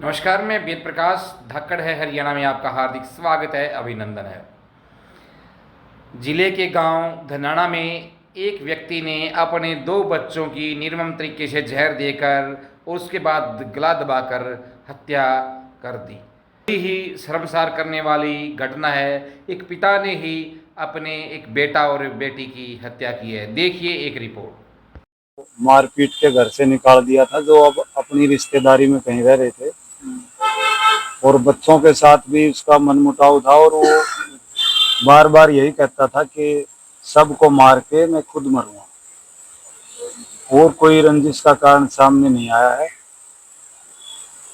नमस्कार, मैं वेद प्रकाश धाकड़ है हरियाणा में आपका हार्दिक स्वागत है, अभिनंदन है। जिले के गांव धनाना में एक व्यक्ति ने अपने 2 बच्चों की निर्मम तरीके से जहर देकर और उसके बाद गला दबाकर हत्या कर दी। बड़ी ही शर्मसार करने वाली घटना है। एक पिता ने ही अपने एक बेटा और एक बेटी की हत्या की है। देखिए एक रिपोर्ट। मारपीट के घर से निकाल दिया था, जो अब अपनी रिश्तेदारी में कहीं रह रहे थे और बच्चों के साथ भी उसका मनमुटाव था और वो बार बार यही कहता था कि सबको मार के मैं खुद मरूंगा। और कोई रंजिश का कारण सामने नहीं आया है।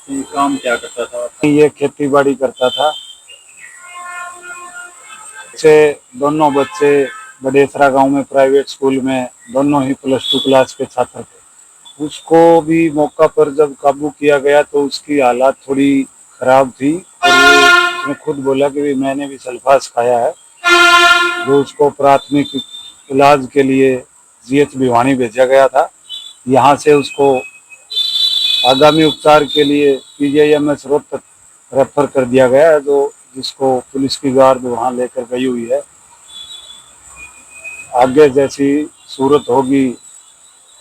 ये काम क्या करता था? ये खेती बाड़ी करता था। दोनों बच्चे बडेसरा गांव में प्राइवेट स्कूल में दोनों ही +2 क्लास के छात्र थे। उसको भी मौका पर जब काबू किया गया तो उसकी हालत थोड़ी खराब थी और उसने खुद बोला कि मैंने भी सल्फास खाया है। जो उसको प्राथमिक इलाज के लिए GH भिवानी भेजा गया था। यहाँ से उसको आगामी उपचार के लिए PGIMS रोहतक रेफर कर दिया गया है, जो जिसको पुलिस की गार्ड वहाँ लेकर गई हुई है। आगे जैसी सूरत होगी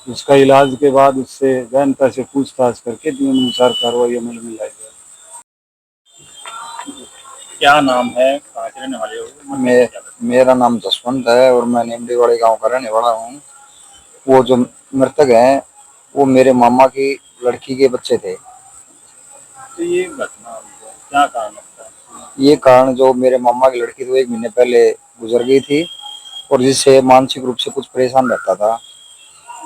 उसका इलाज के बाद उससे गहनता से पूछताछ करके नियमानुसार कार्रवाई अमल में लाई जाए। क्या नाम है, कहाँ के रहने वाले हो? मेरा नाम जसवंत है और मैं नीमड़ीवाड़ी गांव का रहने वाला हूँ। वो जो मृतक हैं वो मेरे मामा की लड़की के बच्चे थे। तो ये घटना क्या कारण लगता है? ये कारण जो मेरे मामा की लड़की तो 1 महीने पहले गुजर गई थी और जिससे मानसिक रूप से कुछ परेशान रहता था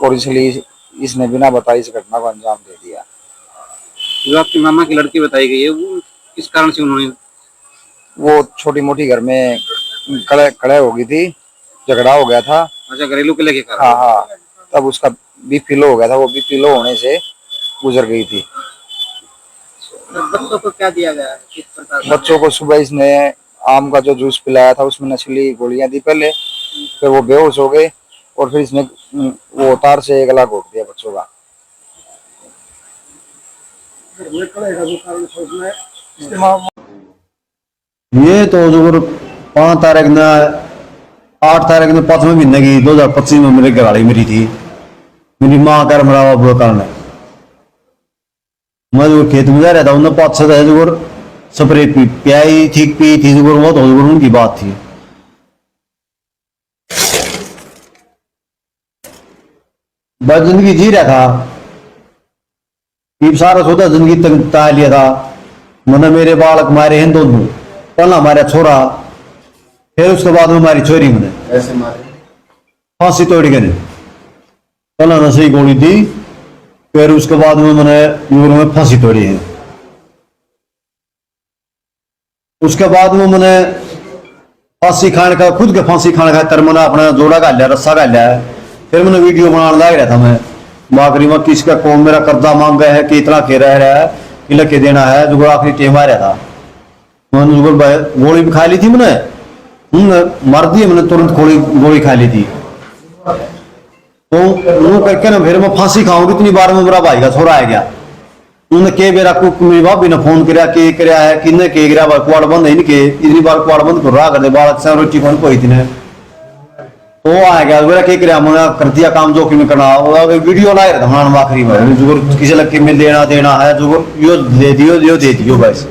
और इसलिए इसने बिना बताए इस घटना को अंजाम दे दिया। जो आपकी मामा की लड़की बताई गई है वो किस कारण से उन्होंने? वो छोटी मोटी घर में कड़े हो गई थी, झगड़ा हो गया था। अच्छा, घरेलू के लेके कारण? हाँ, तब उसका BP लो हो गया था। वो BP लो होने से गुजर गई थी। बच्चों को क्या दिया गया है, किस प्रकार? बच्चों को सुबह इसने आम का जो जूस पिलाया था उसमें नशीली गोलियां दी पहले, फिर वो बेहोश हो गए और फिर इसने वो तार से गला घोट दिया बच्चों का। ये तो जो 5 तारीख ने 8 तारीख ने 5वें महीने की 2025 में मेरे घरवाली मरी थी। मेरी माँ का मरा हुआ कारण है। मैं जो खेत में जा रहा था उन्हें 5-6 जो स्प्रे पी थी जो वो तो उनकी बात थी। बस जिंदगी जी रहा था, सारा सोचा जिंदगी तय लिया था। मैंने मेरे बालक मारे हैं दोनों, पहला हमारा छोरा, फिर उसके बाद में हमारी छोरी मैंने ऐसे मारे फांसी तोड़ के। पहला नशे गोली दी, फिर उसके बाद में मैंने यूर में फांसी तोड़ी है। उसके बाद में मैंने फांसी खाने का खुद के फांसी खाने का तर मैंने अपना जोड़ा का लिया, रस्सा का लिया। फिर मैंने वीडियो बनाने लग रहा था। मैं बाकरी में किसका कौन मेरा कर्जा मांग गया है कि इतना के रह रहा है कि लगे देना है, जो आखिरी टेम आ रहा था। मैंने गोली भी खा ली थी, मैंने मर दी। मैंने तुरंत गोली खा ली थी। तो वो करके ना फिर मैं फांसी खाऊंगी इतनी बार में मेरा भाई का छोरा आ गया। उन्होंने के मेरा मेरी भाभी ने फोन कराया के कराया है कि के गिरा कुआड़ बंद है इनके इतनी बार कुआड़ बंद कर रहा कर बालक से रोटी फोन कोई थी ने तो आ गया मेरा के कराया। मैंने कर दिया काम जो कि मैं करना वीडियो लाए रहा था आखिरी में जो किसी लग के में देना है जो यो दे दियो बस।